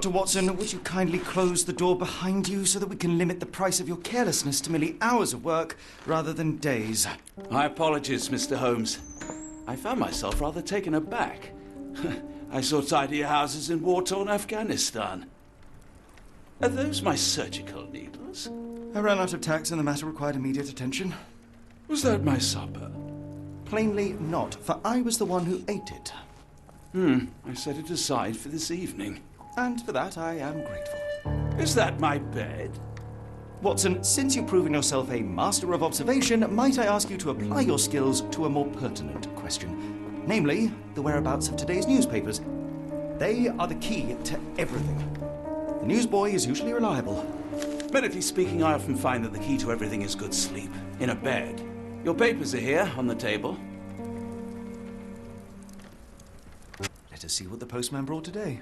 Dr. Watson, would you kindly close the door behind you so that we can limit the price of your carelessness to merely hours of work rather than days? My apologies, Mr. Holmes. I found myself rather taken aback. I saw tidier houses in war-torn Afghanistan. Are those my surgical needles? I ran out of tacks and the matter required immediate attention. Was that my supper? Plainly not, for I was the one who ate it. I set it aside for this evening. And for that I am grateful. Is that my bed? Watson, since you've proven yourself a master of observation, might I ask you to apply your skills to a more pertinent question? Namely, the whereabouts of today's newspapers. They are the key to everything. The newsboy is usually reliable. Medically speaking, I often find that the key to everything is good sleep. In a bed. Your papers are here, on the table. Let us see what the postman brought today.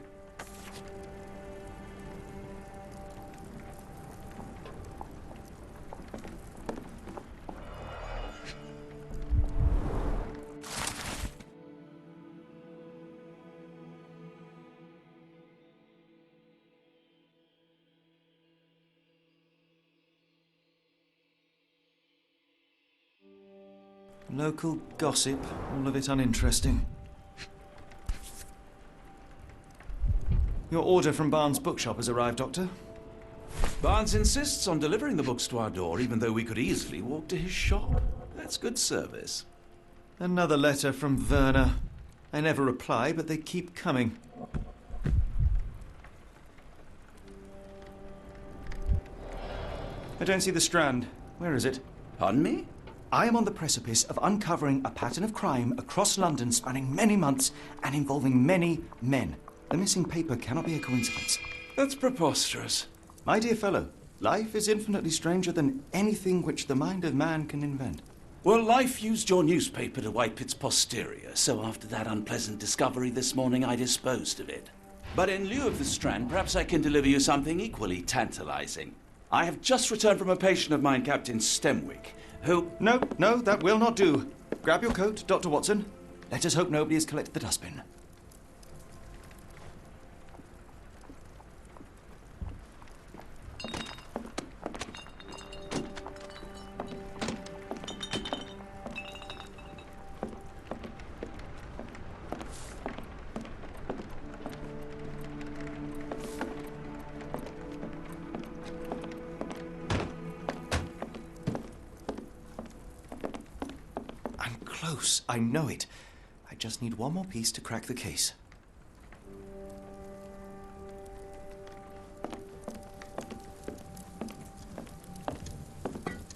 Local gossip, all of it uninteresting. Your order from Barnes' bookshop has arrived, Doctor. Barnes insists on delivering the books to our door, even though we could easily walk to his shop. That's good service. Another letter from Werner. I never reply, but they keep coming. I don't see the Strand. Where is it? Pardon me? I am on the precipice of uncovering a pattern of crime across London spanning many months and involving many men. The missing paper cannot be a coincidence. That's preposterous. My dear fellow, life is infinitely stranger than anything which the mind of man can invent. Well, life used your newspaper to wipe its posterior, so after that unpleasant discovery this morning, I disposed of it. But in lieu of the Strand, perhaps I can deliver you something equally tantalizing. I have just returned from a patient of mine, Captain Stemwick, who... No, that will not do. Grab your coat, Dr. Watson. Let us hope nobody has collected the dustbin. Close. I know it. I just need one more piece to crack the case.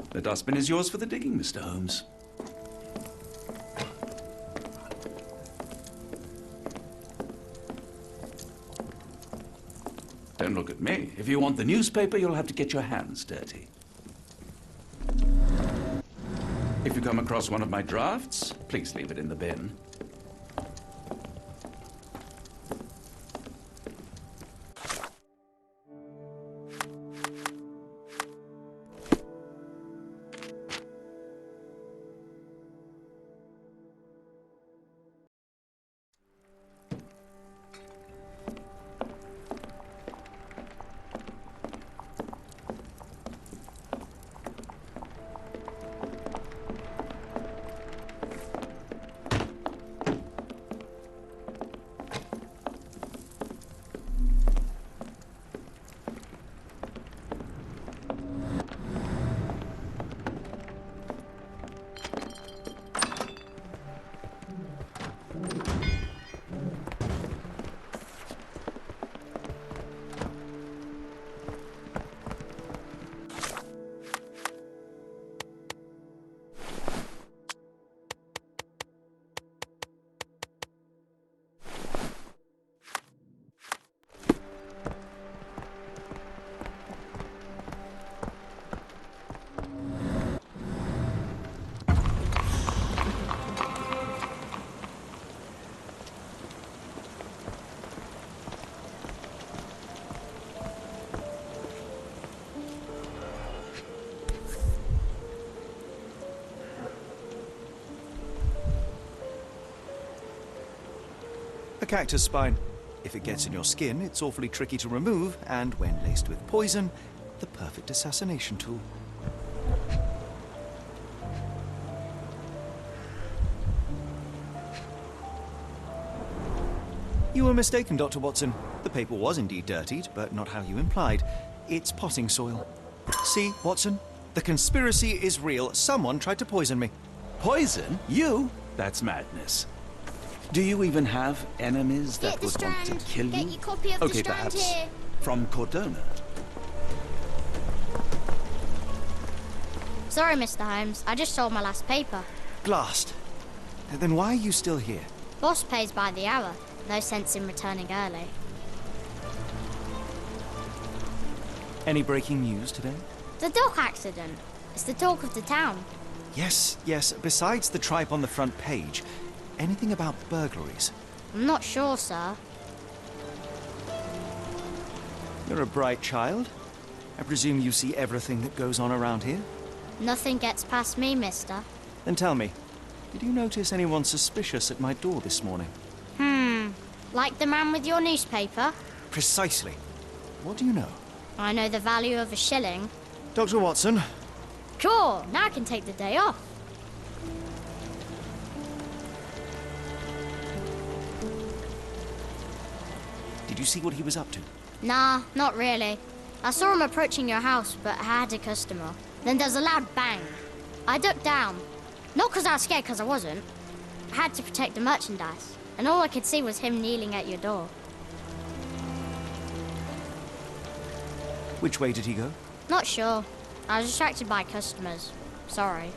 The dustbin is yours for the digging, Mr. Holmes. Don't look at me. If you want the newspaper, you'll have to get your hands dirty. If you come across one of my drafts, please leave it in the bin. A cactus spine. If it gets in your skin, it's awfully tricky to remove, and when laced with poison, the perfect assassination tool. You were mistaken, Dr. Watson. The paper was indeed dirtied, but not how you implied. It's potting soil. See, Watson? The conspiracy is real. Someone tried to poison me. Poison? You? That's madness. Do you even have enemies that would want to kill you? Get your copy of the Okay, Strand perhaps here. from Cordona. Sorry, Mr. Holmes. I just sold my last paper. Blast. Then why are you still here? Boss pays by the hour. No sense in returning early. Any breaking news today? The dock accident. It's the talk of the town. Yes. Besides the tripe on the front page, anything about burglaries? I'm not sure, sir. You're a bright child. I presume you see everything that goes on around here? Nothing gets past me, mister. Then tell me, did you notice anyone suspicious at my door this morning? Like the man with your newspaper? Precisely. What do you know? I know the value of a shilling. Dr. Watson, Sure, now I can take the day off. did you see what he was up to? Nah, not really. I saw him approaching your house, but I had a customer. Then there's a loud bang. I ducked down. Not because I was scared, because I wasn't. I had to protect the merchandise. And all I could see was him kneeling at your door. Which way did he go? Not sure. I was distracted by customers. Sorry.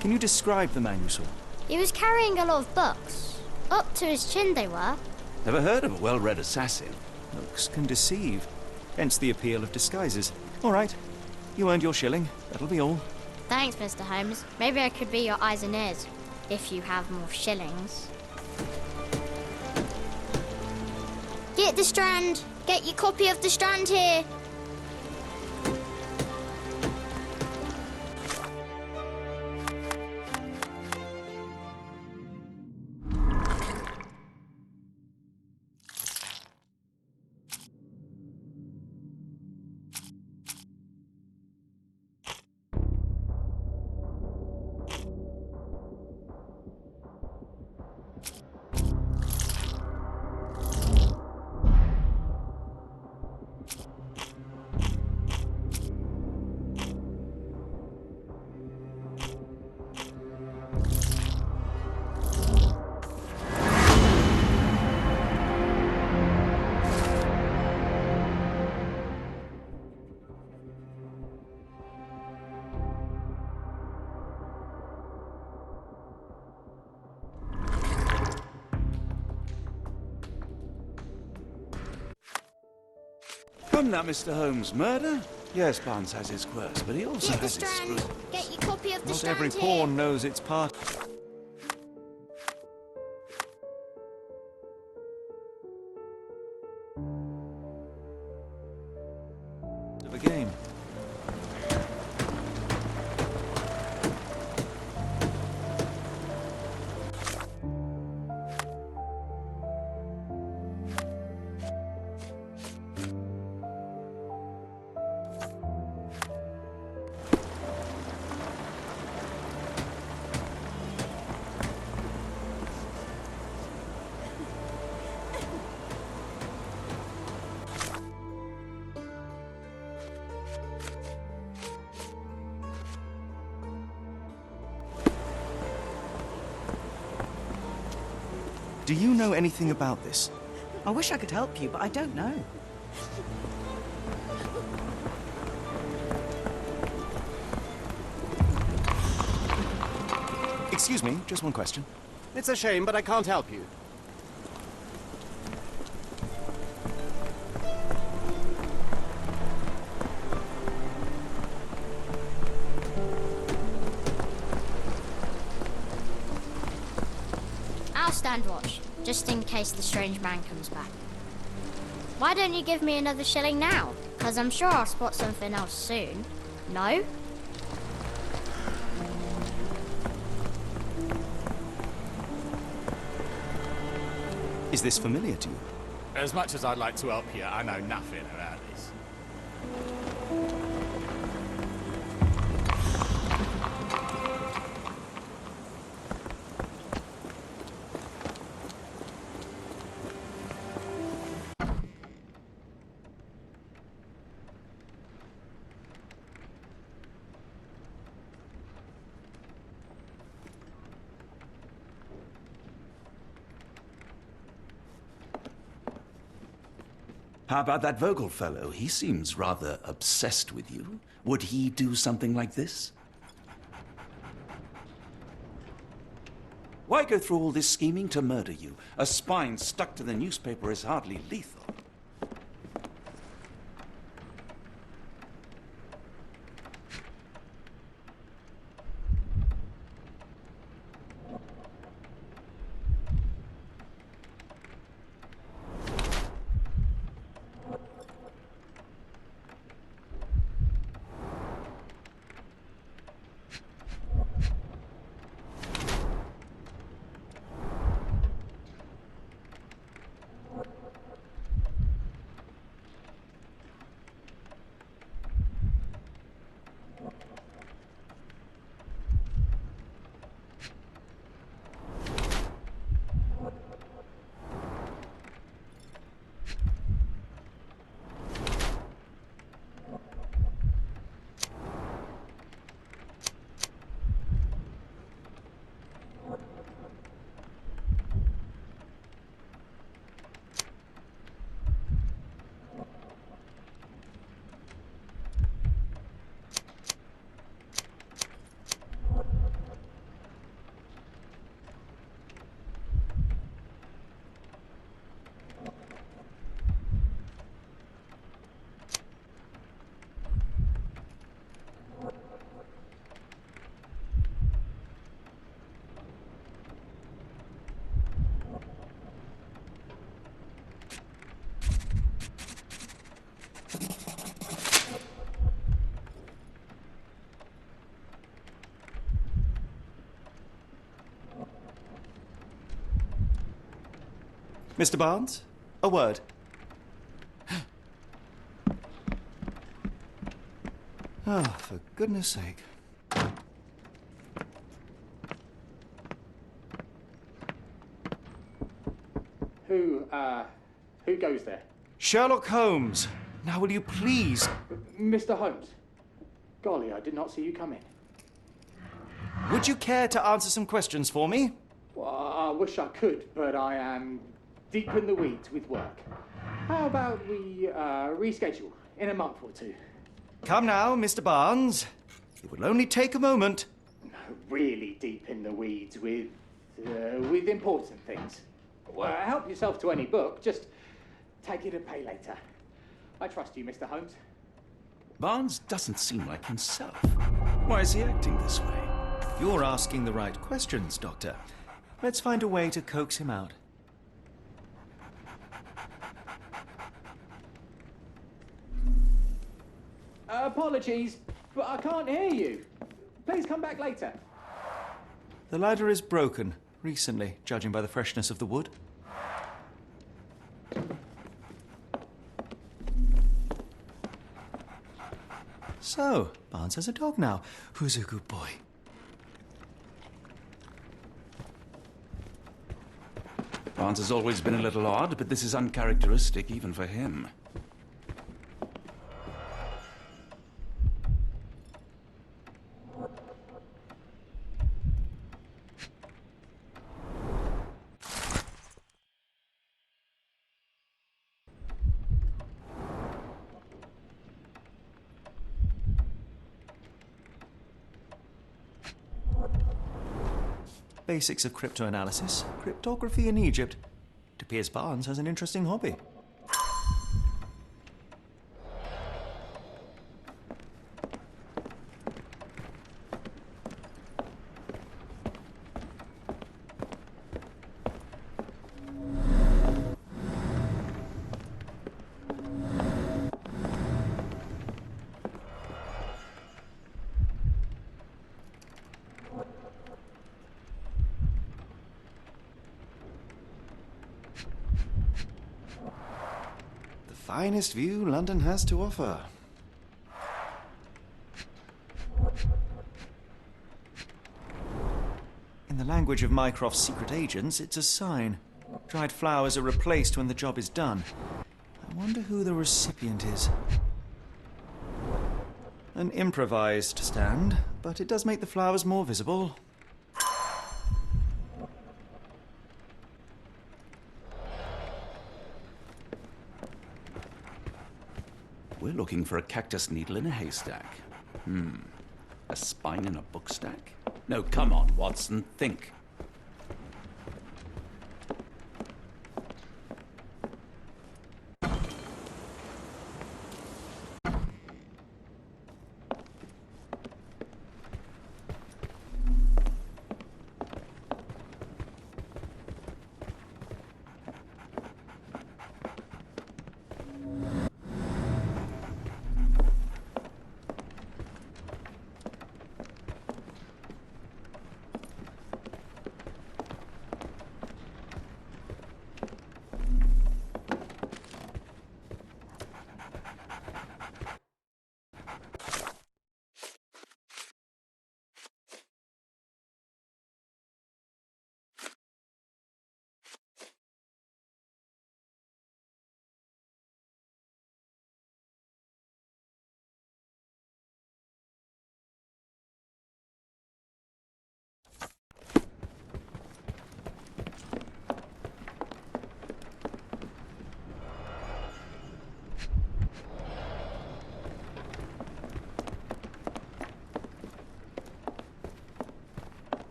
Can you describe the man you saw? He was carrying a lot of books. Up to his chin they were. Never heard of a well-read assassin. Looks can deceive. Hence the appeal of disguises. All right. You earned your shilling. That'll be all. Thanks, Mr. Holmes. Maybe I could be your eyes and ears. If you have more shillings. Get the Strand! Get your copy of the Strand here! Come now, Mr. Holmes. Murder? Yes, Barnes has his quirks, but he also Get the has his Strand! screws. Get your copy of the Not Strand every here! pawn knows its part of a game. Do you know anything about this? I wish I could help you, but I don't know. Excuse me, just one question. It's a shame, but I can't help you. I'll stand watch, just in case the strange man comes back. Why don't you give me another shilling now? Because I'm sure I'll spot something else soon. No? Is this familiar to you? As much as I'd like to help you, I know nothing about this. How about that Vogel fellow? He seems rather obsessed with you. Would he do something like this? Why go through all this scheming to murder you? A spine stuck to the newspaper is hardly lethal. Mr. Barnes, a word. Oh, for goodness sake. Who goes there? Sherlock Holmes. Now will you please... Mr. Holmes. Golly, I did not see you come in. Would you care to answer some questions for me? Well, I wish I could, but I am deep in the weeds with work. How about we reschedule in a month or two? Come now, Mr. Barnes. It will only take a moment. No, really deep in the weeds with important things. Well, help yourself to any book. Just take it and pay later. I trust you, Mr. Holmes. Barnes doesn't seem like himself. Why is he acting this way? You're asking the right questions, Doctor. Let's find a way to coax him out. Apologies, but I can't hear you. Please come back later. The ladder is broken, recently, judging by the freshness of the wood. So, Barnes has a dog now. Who's a good boy? Barnes has always been a little odd, but this is uncharacteristic even for him. Basics of cryptoanalysis, cryptography in Egypt. It appears Barnes has an interesting hobby. finest view London has to offer. In the language of Mycroft's secret agents, it's a sign. Dried flowers are replaced when the job is done. I wonder who the recipient is. An improvised stand, but it does make the flowers more visible. We're looking for a cactus needle in a haystack. A spine in a book stack? No, come on, Watson, think.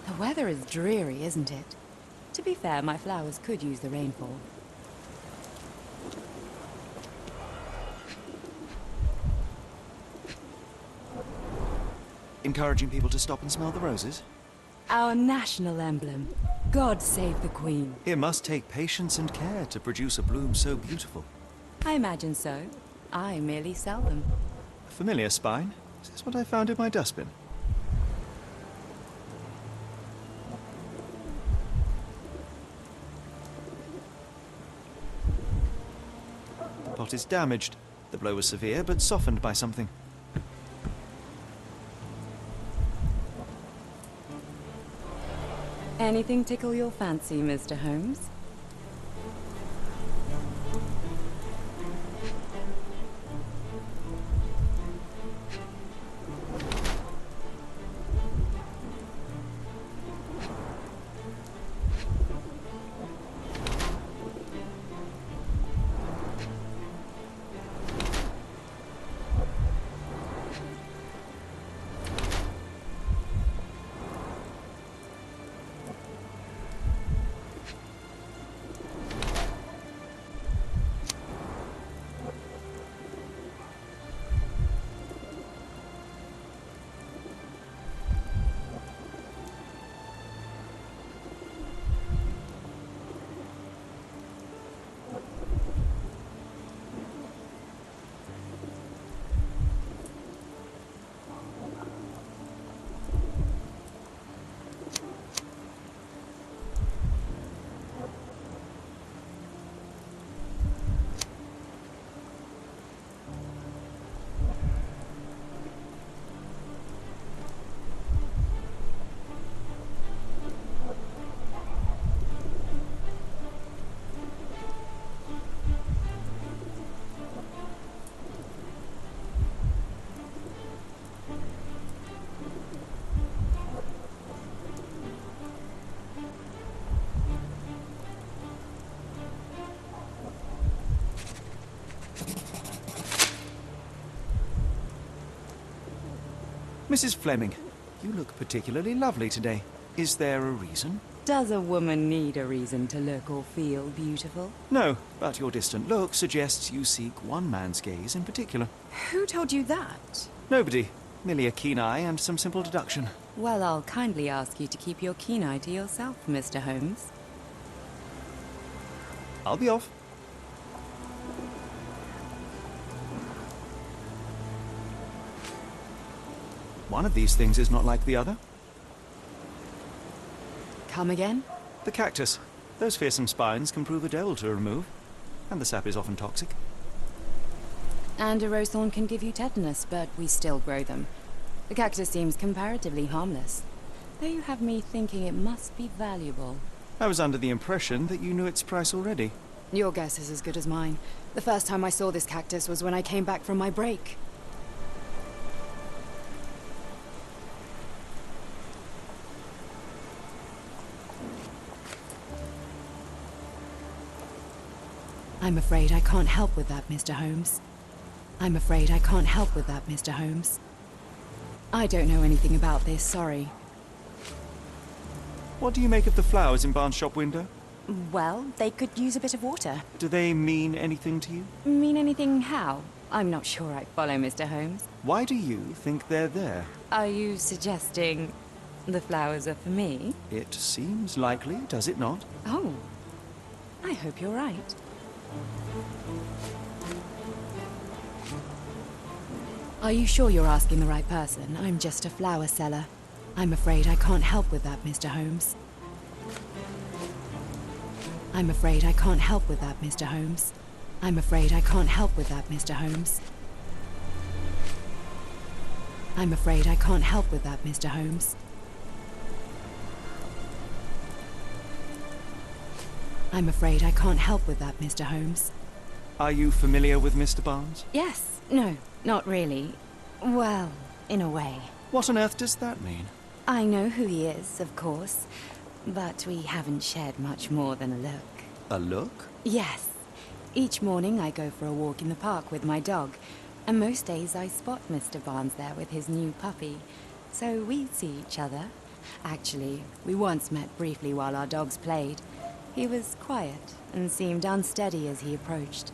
The weather is dreary, isn't it? To be fair, my flowers could use the rainfall. Encouraging people to stop and smell the roses? Our national emblem. God save the Queen. It must take patience and care to produce a bloom so beautiful. I imagine so. I merely sell them. A familiar spine? Is this what I found in my dustbin? The pot is damaged. The blow was severe, but softened by something. Anything tickle your fancy, Mr. Holmes? Mrs. Fleming, you look particularly lovely today. Is there a reason? Does a woman need a reason to look or feel beautiful? No, but your distant look suggests you seek one man's gaze in particular. Who told you that? Nobody. Merely a keen eye and some simple deduction. Well, I'll kindly ask you to keep your keen eye to yourself, Mr. Holmes. I'll be off. One of these things is not like the other. Come again? The cactus. Those fearsome spines can prove a devil to remove, and the sap is often toxic. And a rose thorn can give you tetanus, but we still grow them. The cactus seems comparatively harmless, though you have me thinking it must be valuable. I was under the impression that you knew its price already. Your guess is as good as mine. The first time I saw this cactus was when I came back from my break. I'm afraid I can't help with that, Mr. Holmes. I'm afraid I can't help with that, Mr. Holmes. I don't know anything about this, sorry. What do you make of the flowers in Barnes' shop window? Well, they could use a bit of water. Do they mean anything to you? Mean anything how? I'm not sure I follow, Mr. Holmes. Why do you think they're there? Are you suggesting the flowers are for me? It seems likely, does it not? Oh, I hope you're right. Are you sure you're asking the right person? I'm just a flower seller. I'm afraid I can't help with that, Mr. Holmes. I'm afraid I can't help with that, Mr. Holmes. I'm afraid I can't help with that, Mr. Holmes. I'm afraid I can't help with that, Mr. Holmes. I'm afraid I can't help with that, Mr. Holmes. Are you familiar with Mr. Barnes? Yes. No, not really. Well, in a way. What on earth does that mean? I know who he is, of course, but we haven't shared much more than a look. A look? Yes. Each morning I go for a walk in the park with my dog, and most days I spot Mr. Barnes there with his new puppy, so we see each other. Actually, we once met briefly while our dogs played. He was quiet and seemed unsteady as he approached,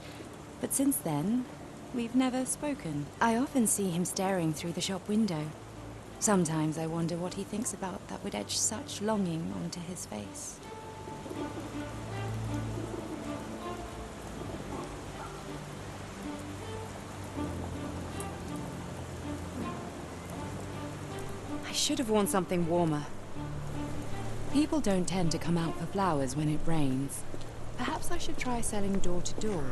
but since then, we've never spoken. I often see him staring through the shop window. Sometimes I wonder what he thinks about that would etch such longing onto his face. I should have worn something warmer. People don't tend to come out for flowers when it rains. Perhaps I should try selling door to door.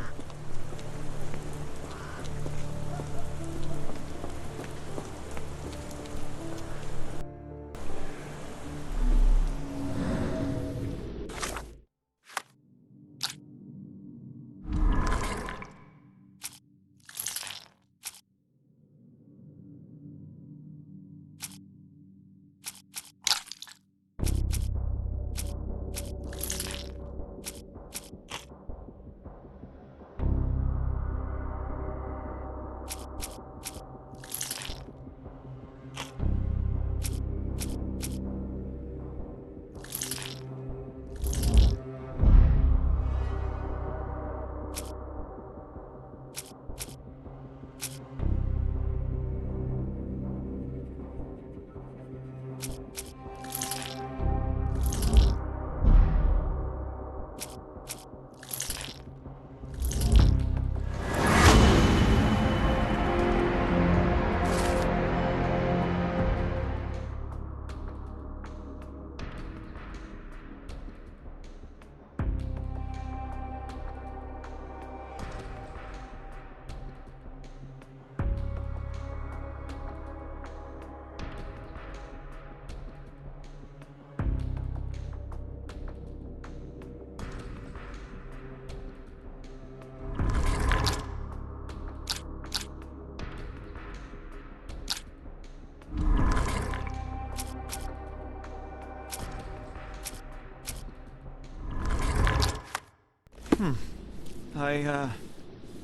I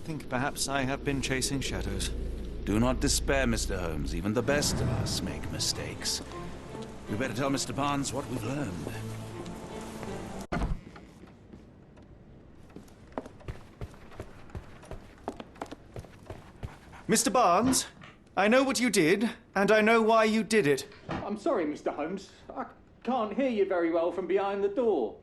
think perhaps I have been chasing shadows. Do not despair, Mr. Holmes. Even the best of us make mistakes. We better tell Mr. Barnes what we've learned. Mr. Barnes, I know what you did, and I know why you did it. I'm sorry, Mr. Holmes. I can't hear you very well from behind the door.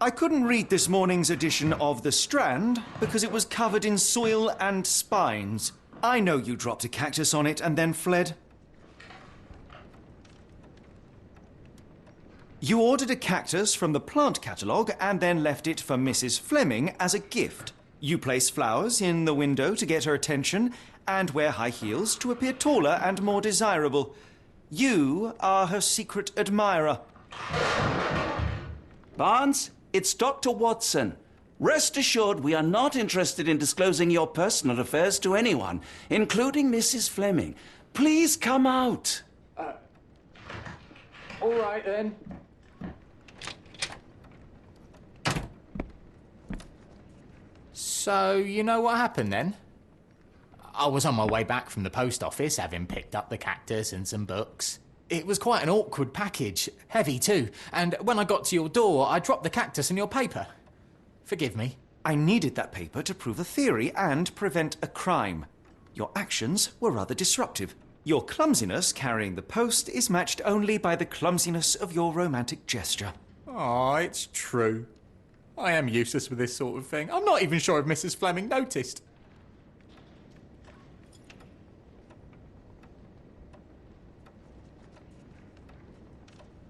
I couldn't read this morning's edition of The Strand because it was covered in soil and spines. I know you dropped a cactus on it and then fled. You ordered a cactus from the plant catalogue and then left it for Mrs. Fleming as a gift. You place flowers in the window to get her attention and wear high heels to appear taller and more desirable. You are her secret admirer. Barnes, it's Dr. Watson. Rest assured we are not interested in disclosing your personal affairs to anyone, including Mrs. Fleming. Please come out. All right, then. So, you know what happened then? I was on my way back from the post office, having picked up the cactus and some books. It was quite an awkward package, heavy too, and when I got to your door, I dropped the cactus and your paper. Forgive me. I needed that paper to prove a theory and prevent a crime. Your actions were rather disruptive. Your clumsiness carrying the post is matched only by the clumsiness of your romantic gesture. Oh, it's true. I am useless with this sort of thing. I'm not even sure if Mrs. Fleming noticed.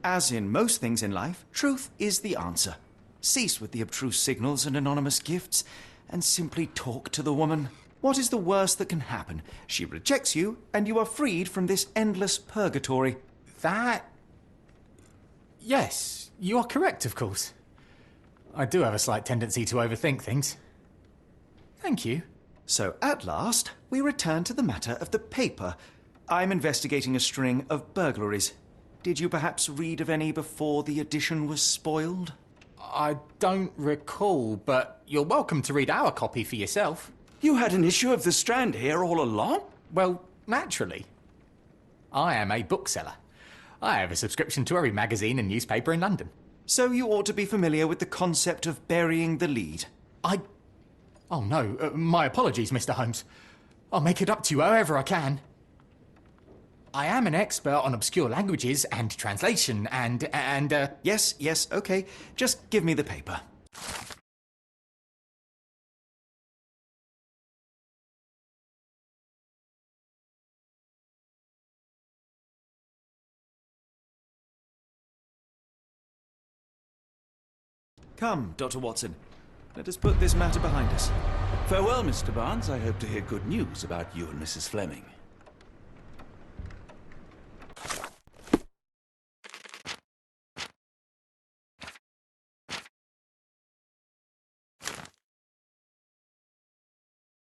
As in most things in life, truth is the answer. Cease with the abstruse signals and anonymous gifts, and simply talk to the woman. What is the worst that can happen? She rejects you, and you are freed from this endless purgatory. Yes, you are correct, of course. I do have a slight tendency to overthink things. Thank you. So at last, we return to the matter of the paper. I'm investigating a string of burglaries. Did you perhaps read of any before the edition was spoiled? I don't recall, but you're welcome to read our copy for yourself. You had an issue of The Strand here all along? Well, naturally. I am a bookseller. I have a subscription to every magazine and newspaper in London. So you ought to be familiar with the concept of burying the lead. Oh no, my apologies, Mr. Holmes. I'll make it up to you however I can. I am an expert on obscure languages and translation and Yes, okay. Just give me the paper. Come, Dr. Watson. Let us put this matter behind us. Farewell, Mr. Barnes. I hope to hear good news about you and Mrs. Fleming.